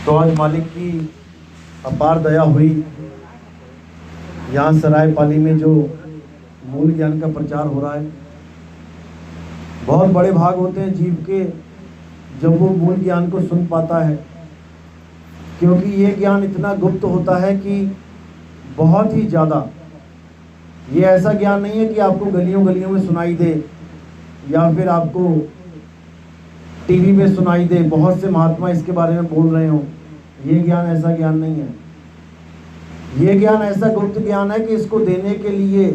तो आज मालिक की अपार दया हुई, यहाँ सरायपाली में जो मूल ज्ञान का प्रचार हो रहा है। बहुत बड़े भाग होते हैं जीव के जब वो मूल ज्ञान को सुन पाता है, क्योंकि ये ज्ञान इतना गुप्त होता है कि बहुत ही ज़्यादा, ये ऐसा ज्ञान नहीं है कि आपको गलियों गलियों में सुनाई दे या फिर आपको टीवी में सुनाई दे, बहुत से महात्मा इसके बारे में बोल रहे हो। ये ज्ञान ऐसा ज्ञान नहीं है। ये ज्ञान ऐसा गुप्त ज्ञान है कि इसको देने के लिए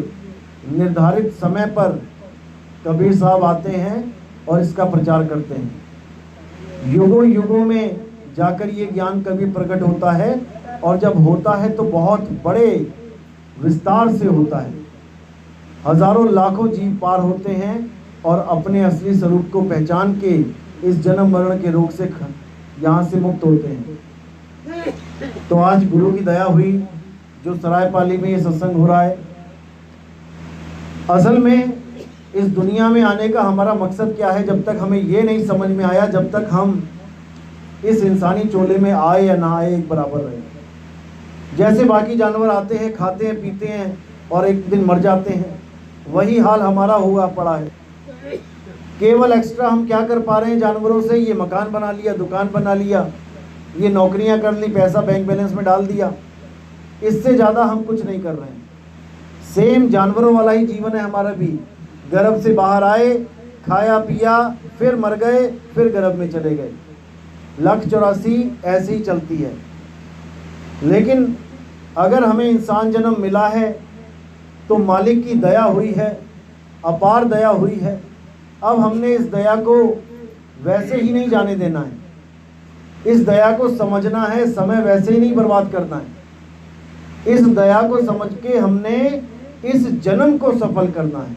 निर्धारित समय पर कबीर साहब आते हैं और इसका प्रचार करते हैं। युगों युगों में जाकर ये ज्ञान कभी प्रकट होता है, और जब होता है तो बहुत बड़े विस्तार से होता है। हजारों लाखों जीव पार होते हैं और अपने असली स्वरूप को पहचान के इस जन्म मरण के रोग से यहाँ से मुक्त होते हैं। तो आज गुरु की दया हुई, जो सरायपाली में ये सत्संग हो रहा है। असल में इस दुनिया में आने का हमारा मकसद क्या है, जब तक हमें ये नहीं समझ में आया, जब तक हम इस इंसानी चोले में आए या ना आए एक बराबर रहे। जैसे बाकी जानवर आते हैं, खाते हैं, पीते हैं और एक दिन मर जाते हैं, वही हाल हमारा हुआ पड़ा है। केवल एक्स्ट्रा हम क्या कर पा रहे हैं जानवरों से, ये मकान बना लिया, दुकान बना लिया, ये नौकरियां कर ली, पैसा बैंक बैलेंस में डाल दिया, इससे ज़्यादा हम कुछ नहीं कर रहे हैं। सेम जानवरों वाला ही जीवन है हमारा भी। गर्भ से बाहर आए, खाया पिया, फिर मर गए, फिर गर्भ में चले गए। 1,84,000 ऐसी ही चलती है। लेकिन अगर हमें इंसान जन्म मिला है तो मालिक की दया हुई है, अपार दया हुई है। अब हमने इस दया को वैसे ही नहीं जाने देना है, इस दया को समझना है, समय वैसे ही नहीं बर्बाद करना है। इस दया को समझ के हमने इस जन्म को सफल करना है।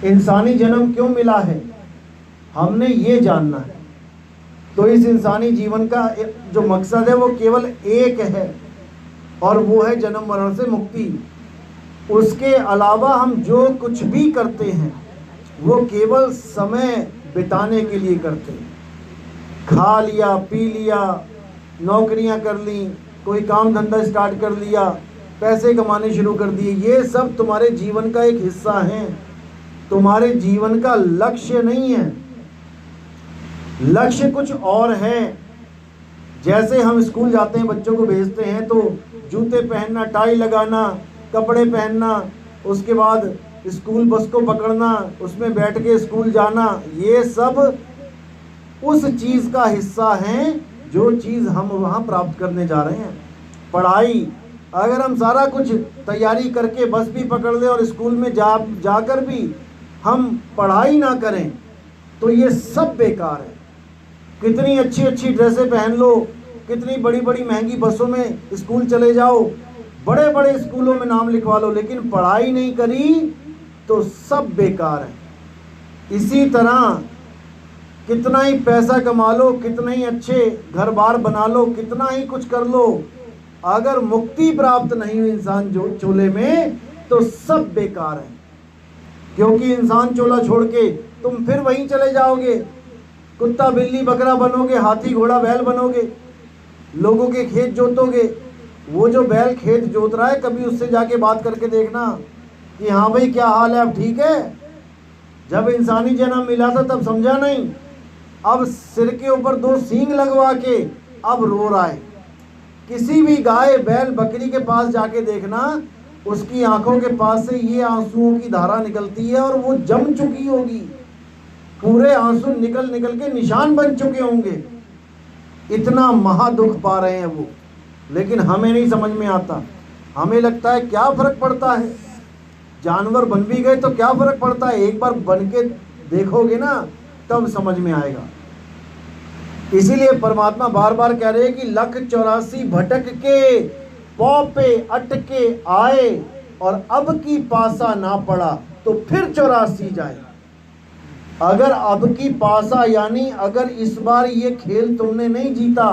इंसानी जन्म क्यों मिला है, हमने ये जानना है। तो इस इंसानी जीवन का जो मकसद है वो केवल एक है, और वो है जन्म मरण से मुक्ति। उसके अलावा हम जो कुछ भी करते हैं वो केवल समय बिताने के लिए करते हैं। खा लिया, पी लिया, नौकरियां कर ली, कोई काम धंधा स्टार्ट कर लिया, पैसे कमाने शुरू कर दिए, ये सब तुम्हारे जीवन का एक हिस्सा है, तुम्हारे जीवन का लक्ष्य नहीं है। लक्ष्य कुछ और है। जैसे हम स्कूल जाते हैं, बच्चों को भेजते हैं तो जूते पहनना, टाई लगाना, कपड़े पहनना, उसके बाद स्कूल बस को पकड़ना, उसमें बैठ के स्कूल जाना, ये सब उस चीज़ का हिस्सा है जो चीज़ हम वहाँ प्राप्त करने जा रहे हैं। पढ़ाई, अगर हम सारा कुछ तैयारी करके बस भी पकड़ लें और स्कूल में जाकर भी हम पढ़ाई ना करें तो ये सब बेकार है। कितनी अच्छी अच्छी ड्रेसें पहन लो, कितनी बड़ी बड़ी महंगी बसों में स्कूल चले जाओ, बड़े बड़े स्कूलों में नाम लिखवा लो, लेकिन पढ़ाई नहीं करी तो सब बेकार है। इसी तरह कितना ही पैसा कमा लो, कितना ही अच्छे घर बार बना लो, कितना ही कुछ कर लो, अगर मुक्ति प्राप्त नहीं हुई इंसान जो चोले में तो सब बेकार है। क्योंकि इंसान चोला छोड़ के तुम फिर वहीं चले जाओगे, कुत्ता बिल्ली बकरा बनोगे, हाथी घोड़ा बैल बनोगे, लोगों के खेत जोतोगे। वो जो बैल खेत जोत रहा है, कभी उससे जाके बात करके देखना कि हाँ भाई क्या हाल है, अब ठीक है। जब इंसानी जन्म मिला था तब समझा नहीं, अब सिर के ऊपर 2 सींग लगवा के अब रो रहा है। किसी भी गाय बैल बकरी के पास जाके देखना, उसकी आंखों के पास से ये आंसुओं की धारा निकलती है और वो जम चुकी होगी, पूरे आंसू निकल निकल के निशान बन चुके होंगे। इतना महादुख पा रहे हैं वो, लेकिन हमें नहीं समझ में आता। हमें लगता है क्या फर्क पड़ता है, जानवर बन भी गए तो क्या फर्क पड़ता है, एक बार बन के देखोगे ना तब समझ में आएगा। इसीलिए परमात्मा बार बार कह रहे हैं कि 1,84,000 भटक के पौ पे अटके आए, और अब की पासा ना पड़ा तो फिर 84 जाए। अगर अब की पासा यानी अगर इस बार ये खेल तुमने नहीं जीता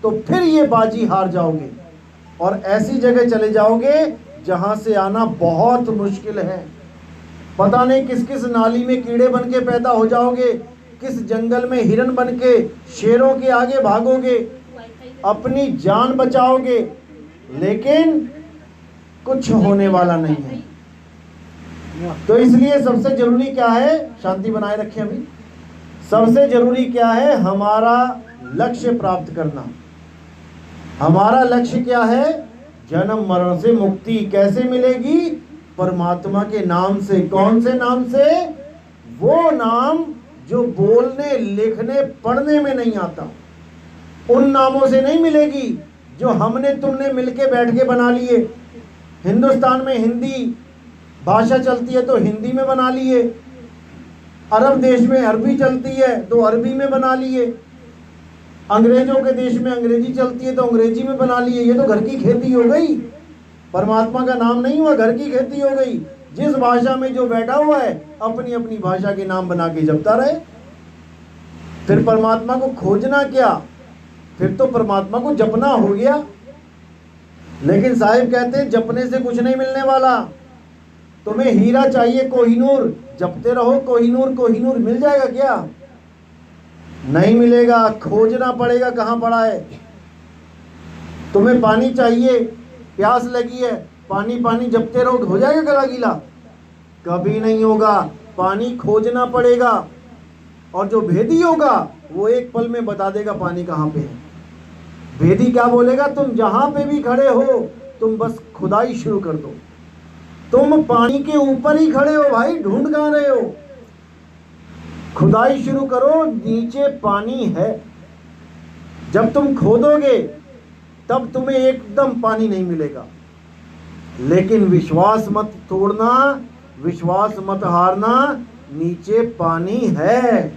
तो फिर ये बाजी हार जाओगे और ऐसी जगह चले जाओगे जहां से आना बहुत मुश्किल है। पता नहीं किस किस नाली में कीड़े बन के पैदा हो जाओगे, किस जंगल में हिरन बन के शेरों के आगे भागोगे, अपनी जान बचाओगे, लेकिन कुछ होने वाला नहीं है। तो इसलिए सबसे जरूरी क्या है? शांति बनाए रखें। अभी सबसे जरूरी क्या है? हमारा लक्ष्य प्राप्त करना। हमारा लक्ष्य क्या है? जन्म मरण से मुक्ति। कैसे मिलेगी? परमात्मा के नाम से। कौन से नाम से? वो नाम जो बोलने, लिखने, पढ़ने में नहीं आता। उन नामों से नहीं मिलेगी जो हमने तुमने मिलके बैठ के बना लिए। हिंदुस्तान में हिंदी भाषा चलती है तो हिंदी में बना लिए, अरब देश में अरबी चलती है तो अरबी में बना लिए, अंग्रेजों के देश में अंग्रेजी चलती है तो अंग्रेजी में बना लिए। ये तो घर की खेती हो गई। परमात्मा का नाम नहीं हुआ, घर की खेती हो गई। जिस भाषा में जो बैठा हुआ है अपनी अपनी भाषा के नाम बना के जपता रहे। फिर परमात्मा को खोजना क्या? फिर तो परमात्मा को जपना हो गया। लेकिन साहिब कहते हैं जपने से कुछ नहीं मिलने वाला। तुम्हें हीरा चाहिए कोहिनूर, जपते रहो कोहिनूर कोहिनूर। मिल जाएगा क्या? नहीं मिलेगा, खोजना पड़ेगा कहां पड़ा है। तुम्हें पानी चाहिए, प्यास लगी है, पानी पानी जपते रहो, हो जाएगा गला गीला? कभी नहीं होगा। पानी खोजना पड़ेगा। और जो भेदी होगा वो एक पल में बता देगा पानी कहां पे है। भेदी क्या बोलेगा? तुम जहां पे भी खड़े हो तुम बस खुदाई शुरू कर दो। तुम पानी के ऊपर ही खड़े हो भाई, ढूंढ कहां रहे हो? खुदाई शुरू करो, नीचे पानी है। जब तुम खोदोगे तब तुम्हें एकदम पानी नहीं मिलेगा। लेकिन विश्वास मत तोड़ना, विश्वास मत हारना, नीचे पानी है।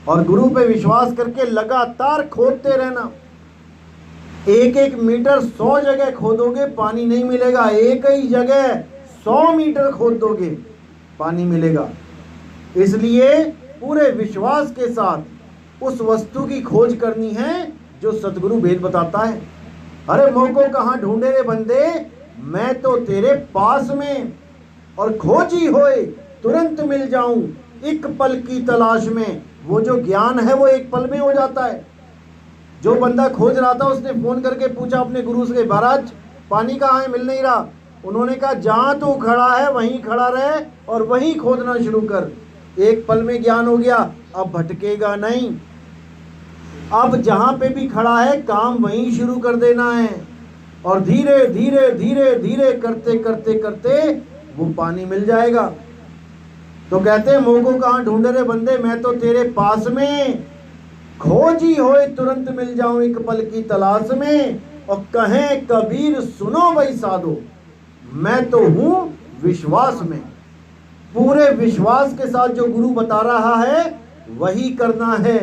और गुरु पे विश्वास करके लगातार खोदते रहना। एक एक मीटर 100 जगह खोदोगे पानी नहीं मिलेगा। एक ही जगह 100 मीटर खोद दोगे पानी मिलेगा। इसलिए पूरे विश्वास के साथ उस वस्तु की खोज करनी है जो सतगुरु वेद बताता है। अरे मोको कहाँ ढूंढे रे बंदे, मैं तो तेरे पास में, और खोजी होए तुरंत मिल जाऊं एक पल की तलाश में। वो जो ज्ञान है वो एक पल में हो जाता है। जो बंदा खोज रहा था उसने फोन करके पूछा अपने गुरु से, महाराज पानी कहाँ है, मिल नहीं रहा। उन्होंने कहा जहां तू खड़ा है वहीं खड़ा रहे और वहीं खोदना शुरू कर। एक पल में ज्ञान हो गया, अब भटकेगा नहीं। अब जहां पे भी खड़ा है काम वहीं शुरू कर देना है। और धीरे धीरे धीरे धीरे करते करते करते वो पानी मिल जाएगा। तो कहते हैं मोको कहाँ ढूंढे रे बंदे, मैं तो तेरे पास में, खोजी होए तुरंत मिल जाऊं एक पल की तलाश में। और कहें कबीर सुनो भाई साधो, मैं तो हूं विश्वास में। पूरे विश्वास के साथ जो गुरु बता रहा है वही करना है।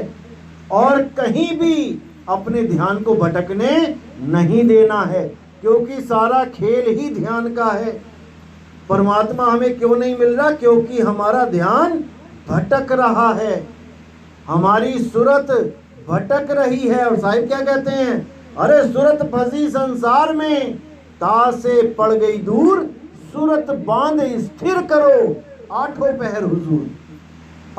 और कहीं भी अपने ध्यान को भटकने नहीं देना है, क्योंकि सारा खेल ही ध्यान का है। परमात्मा हमें क्यों नहीं मिल रहा? क्योंकि हमारा ध्यान भटक रहा है, हमारी सूरत भटक रही है। और साहिब क्या कहते हैं? अरे सूरत फंसी संसार में, तासे पड़ गई दूर, सूरत बांध स्थिर करो आठों पहर हुजूर।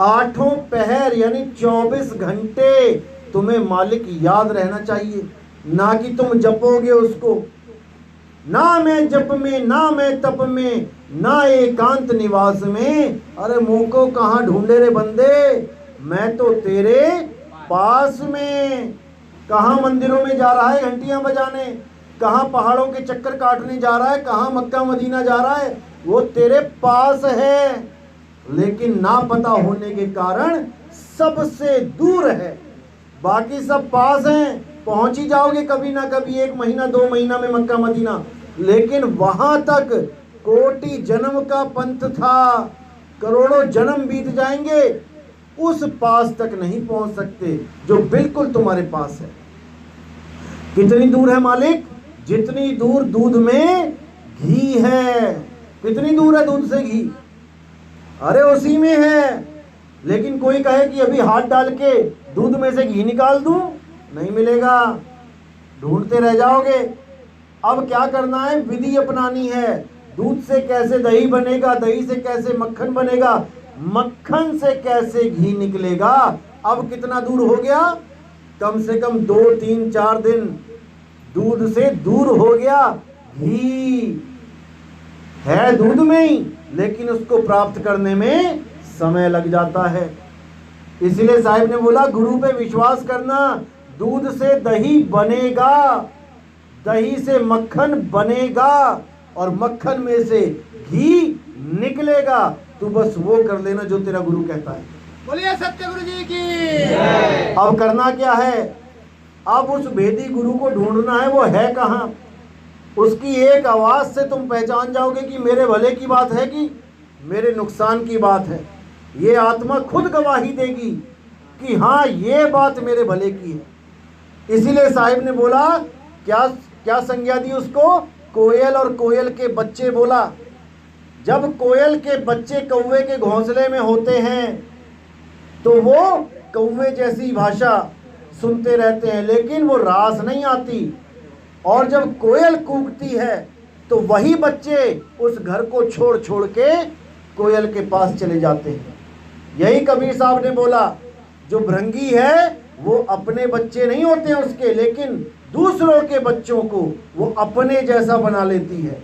आठों पहर यानी 24 घंटे तुम्हें मालिक याद रहना चाहिए, ना कि तुम जपोगे उसको। ना मैं जप में, ना मैं तप में, ना एकांत निवास में। अरे मुंह को कहाँ ढूंढे रे बंदे, मैं तो तेरे पास में। कहाँ मंदिरों में जा रहा है घंटियां बजाने, कहाँ पहाड़ों के चक्कर काटने जा रहा है, कहाँ मक्का मदीना जा रहा है, वो तेरे पास है। लेकिन ना पता होने के कारण सबसे दूर है। बाकी सब पास हैं, पहुंच ही जाओगे कभी ना कभी, 1 महीना 2 महीना में मक्का मदीना। लेकिन वहां तक कोटि जन्म का पंथ था, करोड़ों जन्म बीत जाएंगे, उस पास तक नहीं पहुंच सकते जो बिल्कुल तुम्हारे पास है। कितनी दूर है मालिक? जितनी दूर दूध में घी है। कितनी दूर है दूध से घी? अरे उसी में है। लेकिन कोई कहे कि अभी हाथ डाल के दूध में से घी निकाल दूं, नहीं मिलेगा, ढूंढते रह जाओगे। अब क्या करना है? विधि अपनानी है। दूध से कैसे दही बनेगा, दही से कैसे मक्खन बनेगा, मक्खन से कैसे घी निकलेगा। अब कितना दूर हो गया? कम से कम 2, 3, 4 दिन दूध से दूर हो गया। घी है दूध में ही, लेकिन उसको प्राप्त करने में समय लग जाता है। इसलिए साहिब ने बोला गुरु पे विश्वास करना, दूध से दही बनेगा, दही से मक्खन बनेगा और मक्खन में से घी निकलेगा। तू बस वो कर लेना जो तेरा गुरु कहता है। बोलिए सत्य गुरु जी की। अब करना क्या है? अब उस भेदी गुरु को ढूंढना है। वो है कहाँ? उसकी एक आवाज से तुम पहचान जाओगे कि मेरे भले की बात है कि मेरे नुकसान की बात है। ये आत्मा खुद गवाही देगी कि हाँ ये बात मेरे भले की है। इसीलिए साहिब ने बोला, क्या क्या संज्ञा दी उसको? कोयल और कोयल के बच्चे बोला। जब कोयल के बच्चे कौवे के घोंसले में होते हैं तो वो कौवे जैसी भाषा सुनते रहते हैं, लेकिन वो रास नहीं आती। और जब कोयल कूकती है तो वही बच्चे उस घर को छोड़ छोड़ के कोयल के पास चले जाते हैं। यही कबीर साहब ने बोला, जो भृंगी है वो अपने बच्चे नहीं होते हैं उसके, लेकिन दूसरों के बच्चों को वो अपने जैसा बना लेती है।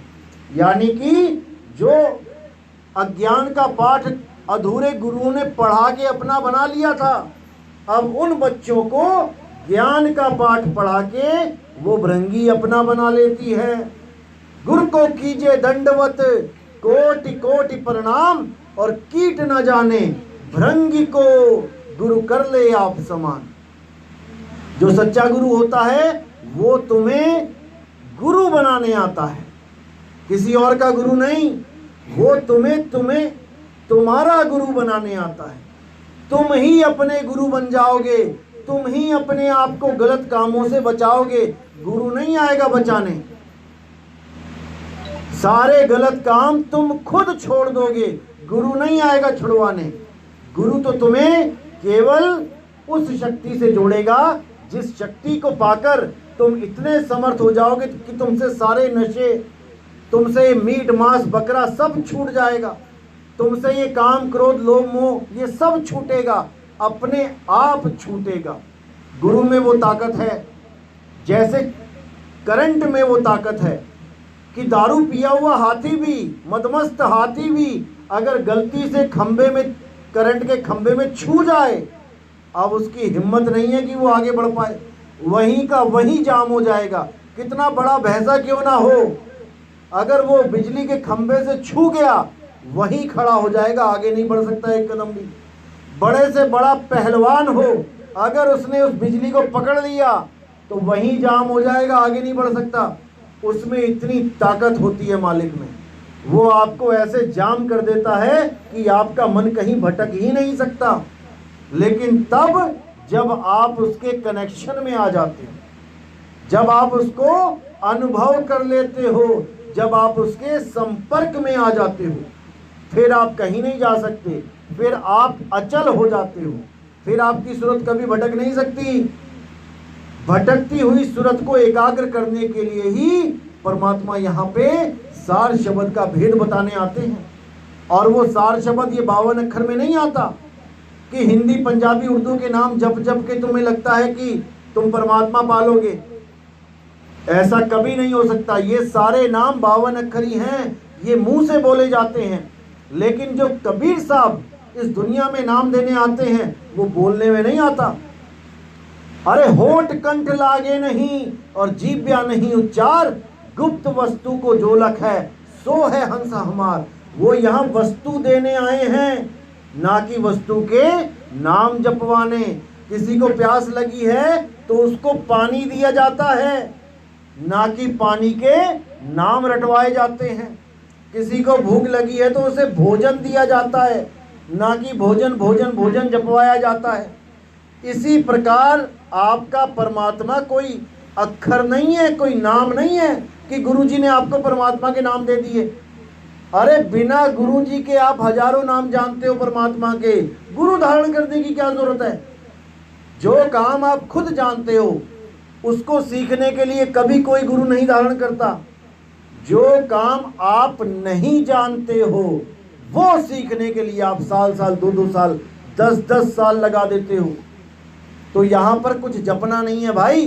यानी कि जो अज्ञान का पाठ अधूरे गुरुओं ने पढ़ा के अपना बना लिया था, अब उन बच्चों को ज्ञान का पाठ पढ़ा के वो भृंगी अपना बना लेती है। गुरु को कीजिए दंडवत, कोटि कोटि प्रणाम, और कीट न जाने भृंगी को गुरु कर ले आप समान। जो सच्चा गुरु होता है वो तुम्हें गुरु बनाने आता है, किसी और का गुरु नहीं। वो तुम्हें तुम्हारा गुरु बनाने आता है। तुम ही अपने गुरु बन जाओगे, तुम ही अपने आप को गलत कामों से बचाओगे। गुरु नहीं आएगा बचाने, सारे गलत काम तुम खुद छोड़ दोगे, गुरु नहीं आएगा छुड़वाने। गुरु तो तुम्हें केवल उस शक्ति से जोड़ेगा जिस शक्ति को पाकर तुम इतने समर्थ हो जाओगे कि तुमसे सारे नशे, तुमसे मीट मांस बकरा सब छूट जाएगा, तुमसे ये काम क्रोध लोभ मोह ये सब छूटेगा, अपने आप छूटेगा। गुरु में वो ताकत है, जैसे करंट में वो ताकत है कि दारू पिया हुआ हाथी भी, मदमस्त हाथी भी अगर गलती से खंबे में, करंट के खंबे में छू जाए, अब उसकी हिम्मत नहीं है कि वो आगे बढ़ पाए, वहीं का वहीं जाम हो जाएगा। कितना बड़ा भैंसा क्यों ना हो, अगर वो बिजली के खंबे से छू गया वहीं खड़ा हो जाएगा, आगे नहीं बढ़ सकता एक कदम भी। बड़े से बड़ा पहलवान हो, अगर उसने उस बिजली को पकड़ लिया तो वहीं जाम हो जाएगा, आगे नहीं बढ़ सकता। उसमें इतनी ताकत होती है मालिक में, वो आपको ऐसे जाम कर देता है कि आपका मन कहीं भटक ही नहीं सकता। लेकिन तब जब आप उसके कनेक्शन में आ जाते हो, जब आप उसको अनुभव कर लेते हो, जब आप उसके संपर्क में आ जाते हो, फिर आप कहीं नहीं जा सकते, फिर आप अचल हो जाते हो, फिर आपकी सूरत कभी भटक नहीं सकती। भटकती हुई सूरत को एकाग्र करने के लिए ही परमात्मा यहाँ पे सार शब्द का भेद बताने आते हैं। और वो सार शब्द ये 52 अक्षर में नहीं आता कि हिंदी पंजाबी उर्दू के नाम जप जप के तुम्हें लगता है कि तुम परमात्मा पालोगे, ऐसा कभी नहीं हो सकता। ये सारे नाम 52 अक्षरी हैं, ये मुंह से बोले जाते हैं, लेकिन जो कबीर साहब इस दुनिया में नाम देने आते हैं वो बोलने में नहीं आता। अरे होठ कंठ लागे नहीं और जीव्या नहीं उच्चार, गुप्त वस्तु को जो लख है सो है हंस हमार। वो यहाँ वस्तु देने आए हैं, ना कि वस्तु के नाम जपवाने। किसी को प्यास लगी है तो उसको पानी दिया जाता है, ना कि पानी के नाम रटवाए जाते हैं। किसी को भूख लगी है तो उसे भोजन दिया जाता है, ना कि भोजन भोजन भोजन जपवाया जाता है। इसी प्रकार आपका परमात्मा कोई अक्षर नहीं है, कोई नाम नहीं है कि गुरुजी ने आपको परमात्मा के नाम दे दिए। अरे बिना गुरुजी के आप हजारों नाम जानते हो परमात्मा के, गुरु धारण करने की क्या जरूरत है। जो काम आप खुद जानते हो उसको सीखने के लिए कभी कोई गुरु नहीं धारण करता। जो काम आप नहीं जानते हो वो सीखने के लिए आप साल साल 2-2 साल 10-10 साल लगा देते हो। तो यहां पर कुछ जपना नहीं है भाई,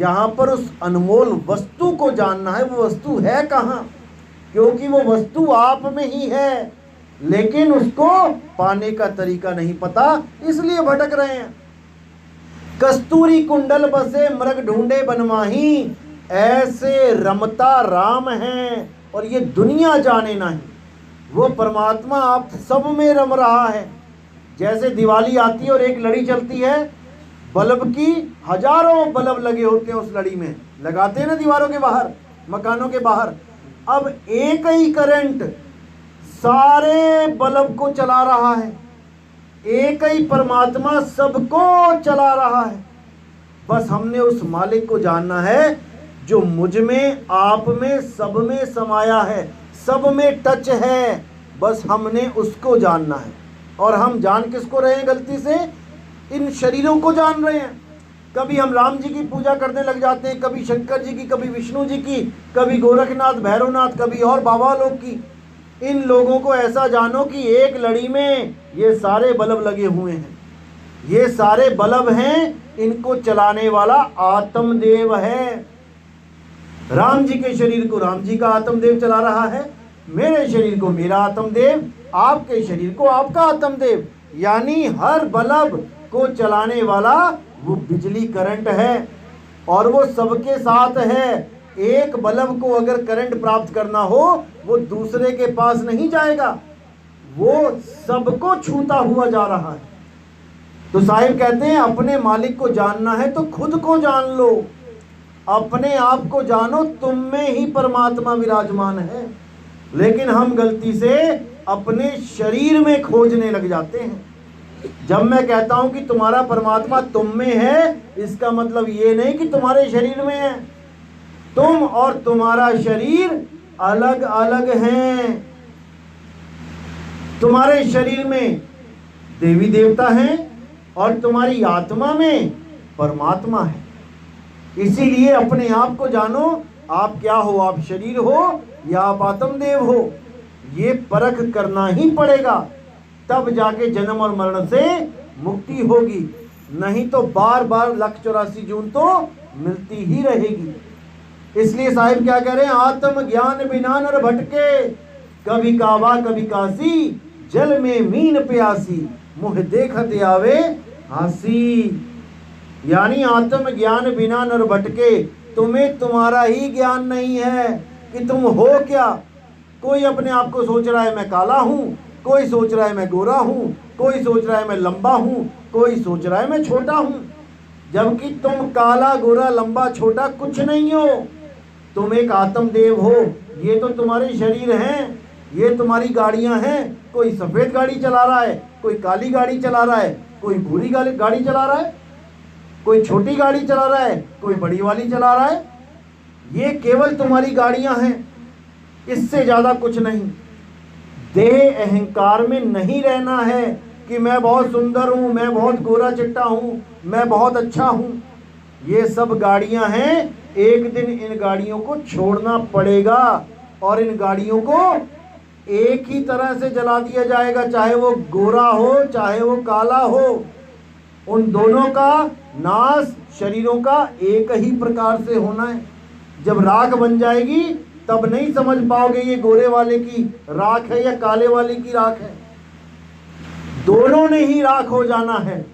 यहां पर उस अनमोल वस्तु को जानना है। वो वस्तु है कहां, क्योंकि वो वस्तु आप में ही है, लेकिन उसको पाने का तरीका नहीं पता, इसलिए भटक रहे हैं। कस्तूरी कुंडल बसे मृग ढूंढे बनमाही, ऐसे रमता राम है और ये दुनिया जाने नहीं। वो परमात्मा आप सब में रम रहा है। जैसे दिवाली आती है और एक लड़ी चलती है, बल्ब की हजारों बल्ब लगे होते हैं, उस लड़ी में लगाते हैं ना दीवारों के बाहर, मकानों के बाहर। अब एक ही करंट सारे बल्ब को चला रहा है, एक ही परमात्मा सबको चला रहा है। बस हमने उस मालिक को जानना है जो मुझ में, आप में, सब में समाया है, सब में टच है। बस हमने उसको जानना है। और हम जान किसको रहे हैं गलती से? इन शरीरों को जान रहे हैं। कभी हम राम जी की पूजा करने लग जाते हैं, कभी शंकर जी की, कभी विष्णु जी की, कभी गोरखनाथ, भैरवनाथ, कभी और बाबा लोग की। इन लोगों को ऐसा जानो कि एक लड़ी में ये सारे बल्ब लगे हुए हैं, ये सारे बल्ब हैं, इनको चलाने वाला आत्मदेव है। राम जी के शरीर को राम जी का आत्मदेव चला रहा है, मेरे शरीर को मेरा आत्मदेव, आपके शरीर को आपका आत्मदेव। यानी हर बल्ब को चलाने वाला वो बिजली करंट है और वो सबके साथ है। एक बल्ब को अगर करंट प्राप्त करना हो, वो दूसरे के पास नहीं जाएगा, वो सबको छूता हुआ जा रहा है। तो साहिब कहते हैं अपने मालिक को जानना है तो खुद को जान लो, अपने आप को जानो, तुम में ही परमात्मा विराजमान है। लेकिन हम गलती से अपने शरीर में खोजने लग जाते हैं। जब मैं कहता हूं कि तुम्हारा परमात्मा तुम में है, इसका मतलब ये नहीं कि तुम्हारे शरीर में है। तुम और तुम्हारा शरीर अलग अलग हैं। तुम्हारे शरीर में देवी देवता हैं और तुम्हारी आत्मा में परमात्मा है। इसीलिए अपने आप को जानो, आप क्या हो, आप शरीर हो या आप आत्मदेव हो, ये परख करना ही पड़ेगा। तब जाके जन्म और मरण से मुक्ति होगी, नहीं तो बार बार 184 जून तो मिलती ही रहेगी। इसलिए साहिब क्या कह रहे हैं, आत्म ज्ञान बिना नर भटके, कभी काबा कभी काशी, जल में मीन प्यासी, मुँह देखते आवे हंसी। यानी आत्म ज्ञान बिना नर भटके, तुम्हें तुम्हारा ही ज्ञान नहीं है कि तुम हो क्या। कोई अपने आप को सोच रहा है मैं काला हूं, कोई सोच रहा है मैं गोरा हूं, कोई सोच रहा है मैं लंबा हूं, कोई सोच रहा है मैं छोटा हूं। जबकि तुम काला, गोरा, लंबा, छोटा कुछ नहीं हो, तुम एक आत्मदेव हो। ये तो तुम्हारे शरीर हैं, ये तुम्हारी गाड़ियां हैं। कोई सफेद गाड़ी चला रहा है, कोई काली गाड़ी चला रहा है, कोई भूरी गाड़ी चला रहा है, कोई छोटी गाड़ी चला रहा है, कोई बड़ी वाली चला रहा है। ये केवल तुम्हारी गाड़ियां हैं, इससे ज्यादा कुछ नहीं। देह अहंकार में नहीं रहना है कि मैं बहुत सुंदर हूं, मैं बहुत गोरा चिट्टा हूं, मैं बहुत अच्छा हूं। ये सब गाड़ियां हैं, एक दिन इन गाड़ियों को छोड़ना पड़ेगा और इन गाड़ियों को एक ही तरह से जला दिया जाएगा, चाहे वो गोरा हो चाहे वो काला हो। उन दोनों का नाश शरीरों का एक ही प्रकार से होना है। जब राख बन जाएगी तब नहीं समझ पाओगे ये गोरे वाले की राख है या काले वाले की राख है, दोनों ने ही राख हो जाना है।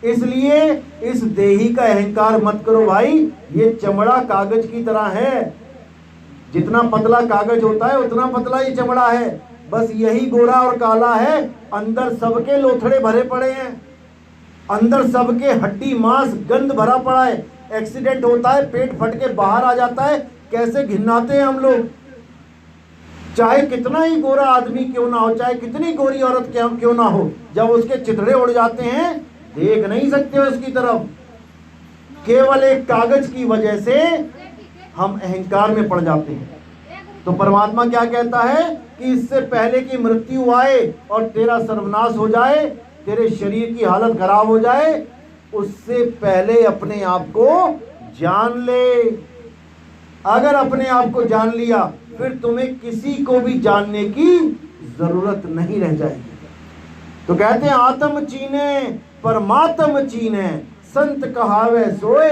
इसलिए इस देही का अहंकार मत करो भाई। ये चमड़ा कागज की तरह है, जितना पतला कागज होता है उतना पतला ये चमड़ा है। बस यही गोरा और काला है, अंदर सबके लोथड़े भरे पड़े हैं, अंदर सबके हड्डी मांस गंद भरा पड़ा है। एक्सीडेंट होता है, पेट फट के बाहर आ जाता है, कैसे घिन्नाते हैं हम लोग। चाहे कितना ही गोरा आदमी क्यों ना हो, चाहे कितनी गोरी औरत क्यों ना हो, जब उसके चिथड़े उड़ जाते हैं देख नहीं सकते उसकी तरफ। केवल एक कागज की वजह से हम अहंकार में पड़ जाते हैं। तो परमात्मा क्या कहता है कि इससे पहले कि मृत्यु आए और तेरा सर्वनाश हो जाए, तेरे शरीर की हालत खराब हो जाए, उससे पहले अपने आप को जान ले। अगर अपने आप को जान लिया फिर तुम्हें किसी को भी जानने की जरूरत नहीं रह जाएगी। तो कहते हैं आत्म चीने परमात्म चीने, संत कहावे सोए,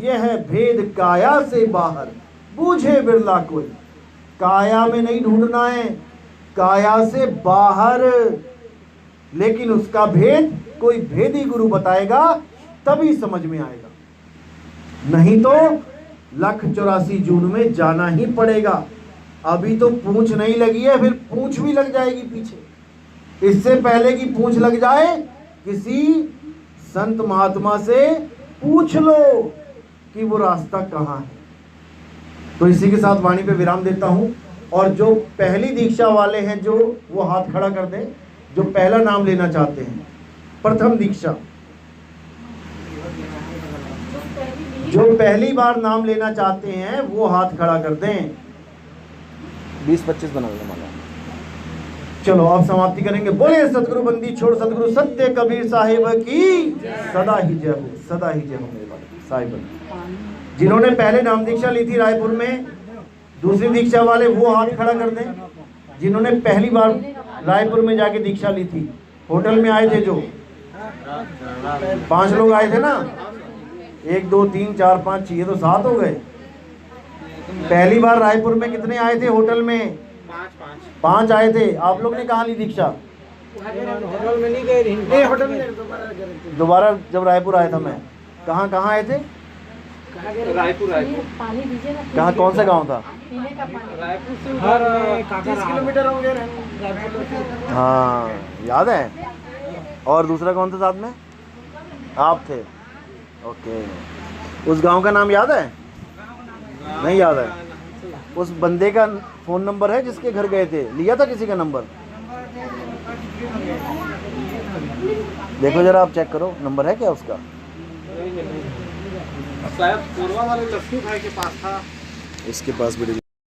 यह भेद काया से बाहर, बूझे बिरला कोई। काया में नहीं ढूंढना है, काया से बाहर। लेकिन उसका भेद कोई भेदी गुरु बताएगा तभी समझ में आएगा, नहीं तो 184 जून में जाना ही पड़ेगा। अभी तो पूंछ नहीं लगी है, फिर पूंछ भी लग जाएगी पीछे। इससे पहले कि पूंछ लग जाए, किसी संत महात्मा से पूछ लो कि वो रास्ता कहाँ है। तो इसी के साथ वाणी पे विराम देता हूं। और जो पहली दीक्षा वाले हैं, जो वो हाथ खड़ा कर दें, जो पहला नाम लेना चाहते हैं, प्रथम दीक्षा। जो पहली बार नाम लेना चाहते हैं वो हाथ खड़ा कर दें। 20-25 बना लेना माला। चलो अब समाप्ति करेंगे। बोले सतगुरु बंदी छोड़ सतगुरु सत्य कबीर साहिब की सदा ही जय हो, सदा ही जय हो मेरे वाले साहिब। जिन्होंने पहले नाम दीक्षा ली थी रायपुर में, दूसरी दीक्षा वाले वो हाथ खड़ा कर दें। जिन्होंने पहली बार रायपुर में जाके दीक्षा ली थी, होटल में आए थे, जो 5 लोग आए थे ना, 1 2 3 4 5 6, ये तो 7 हो गए। पहली बार रायपुर में कितने आए थे होटल में? 5 आए थे। आप लोग ने कहाँ ली दीक्षा? होटल में नहीं गए, होटल में दोबारा जब रायपुर आया था मैं, कहाँ कहाँ आए थे? रायपुर कहाँ, कौन सा गांव था? रायपुर से 30 किलोमीटर होंगे रायपुर से। हाँ याद है। और दूसरा कौन था साथ में? आप थे। ओके। उस गांव का नाम याद है? नहीं याद है। उस बंदे का फ़ोन नंबर है जिसके घर गए थे? लिया था किसी का नंबर? देखो जरा, आप चेक करो, नंबर है क्या उसका? शायद पूर्वा वाले लक्ष्मी भाई के पास था। उसके पास भी